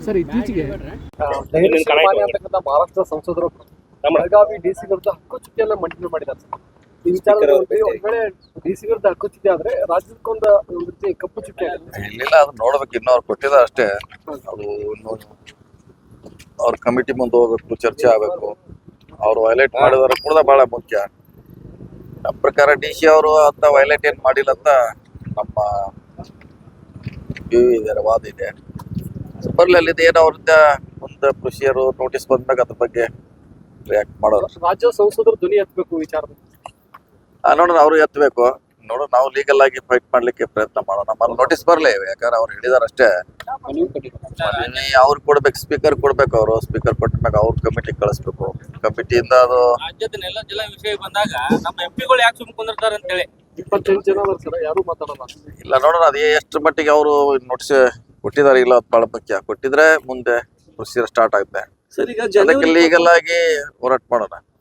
Sir ಇತ್ತೀಚೆಗೆ ಅಂತಕ್ಕಂಥ ಮಹಾರಾಷ್ಟ್ರ ಸಂಸದರು ಬೆಳಗಾವಿ ಡಿಸಿ ವಿರುದ್ಧ ಹಕ್ಕುಚ್ಯುತಿಯನ್ನ ಮಂಡನೆ ಮಾಡಿದ್ದಾರೆ ಸರ್. ಈ ವಿಚಾರದಲ್ಲಿ ಒಂದ್ ವೇಳೆ ಡಿಸಿ ವಿರುದ್ಧ ಹಕ್ಕುಚ್ಯುತಿ ಆದ್ರೆ ರಾಜ್ಯಕ್ಕೊಂದು ರೀತಿ ಕಪ್ಪು ಚುಕ್ಕೆ ಆಗುತ್ತೆ. ಇಲ್ಲಿಲ್ಲ ಅದನ್ನ ನೋಡ್ಬೇಕು, ಇನ್ನು ಅವ್ರು ಕೊಟ್ಟಿದ್ದಾರೆ ಅಷ್ಟೇ. ಅದು ಇನ್ನು ಅವ್ರ ಕಮಿಟಿ ಮುಂದೆ ಹೋಗ್ಬೇಕು, ಚರ್ಚೆ ಆಗ್ಬೇಕು. ಅವ್ರು ವೈಲೇಟ್ ಮಾಡಿದಾರ ಕೂಡ ಬಹಳ ಮುಖ್ಯ. ನಮ್ಮ ಪ್ರಕಾರ ಡಿ ಸಿ ಅವರು ಅಂತ ವೈಲೇಟ್ ಏನ್ ಮಾಡಿಲ್ಲ ಅಂತ ನಮ್ಮ ಇದಾರೆ, ವಾದ ಇದೆ. ಬರ್ಲಿ ಅಲ್ಲಿದ್ದು ಏನೋ ಅವ್ರಿಂದ ಒಂದು ಕೃಷಿಯರು ನೋಟಿಸ್ ಬಂದಾಗ ಅದ್ರ ಬಗ್ಗೆ ರಿಯಾಕ್ಟ್ ಮಾಡೋರು. ರಾಜ್ಯ ಸಂಸದರು ಧ್ವನಿ ಎತ್ತಬೇಕು ವಿಚಾರದಲ್ಲಿ. ನೋಡೋಣ, ಅವ್ರು ಎತ್ತಬೇಕು. ನೋಡೋಣ, ನಾವು ಲೀಗಲ್ ಆಗಿ ಫೈಟ್ ಮಾಡ್ಲಿಕ್ಕೆ ಪ್ರಯತ್ನ ಮಾಡೋಣ. ನಮ್ಮಲ್ಲಿ ನೋಟಿಸ್ ಬರ್ಲಿ, ಯಾಕಂದ್ರೆ ಅವ್ರು ಹೇಳಿದಾರೆ ಅಷ್ಟೇ. ಅವ್ರು ಕೊಡ್ಬೇಕು, ಸ್ಪೀಕರ್ ಕೊಡ್ಬೇಕು. ಅವರು ಸ್ಪೀಕರ್ ಕೊಟ್ಟಾಗ ಅವ್ರ ಕಮಿಟಿ ಕಳಿಸ್ಬೇಕು. ಕಮಿಟಿಯಿಂದ ಅದು ರಾಜ್ಯದನ್ನೆಲ್ಲ ಜಿಲ್ಲಾ ವಿಷಯ ಬಂದಾಗ ನಮ್ಮ ಎಂಪಿಗಳು ಯಾಕೆ ಸುಮ್ಮನೆ ಕುಂದಿರ್ತಾರೆ ಅಂತ ಹೇಳಿ 28 ಜನ ಅದಾರ ಸರ್, ಯಾರು ಮಾತಾಡಲ್ಲ. ಇಲ್ಲ, ನೋಡೋಣ ಅದು ಎಷ್ಟು ಮಟ್ಟಿಗೆ ಅವರು ನೋಟಿಸ್ ಕೊಟ್ಟಿದ್ದಾರೆ ಇಲ್ಲ ಅದು ಬಹಳ ಮುಖ್ಯ. ಕೊಟ್ಟಿದ್ರೆ ಮುಂದೆ ಪ್ರೊಸೀಜರ್ ಸ್ಟಾರ್ಟ್ ಆಗುತ್ತೆ. ಸರ್ ಈಗ ಅದಕ್ಕೆ ಲೀಗಲ್ ಆಗಿ ಹೋರಾಟ ಮಾಡೋಣ.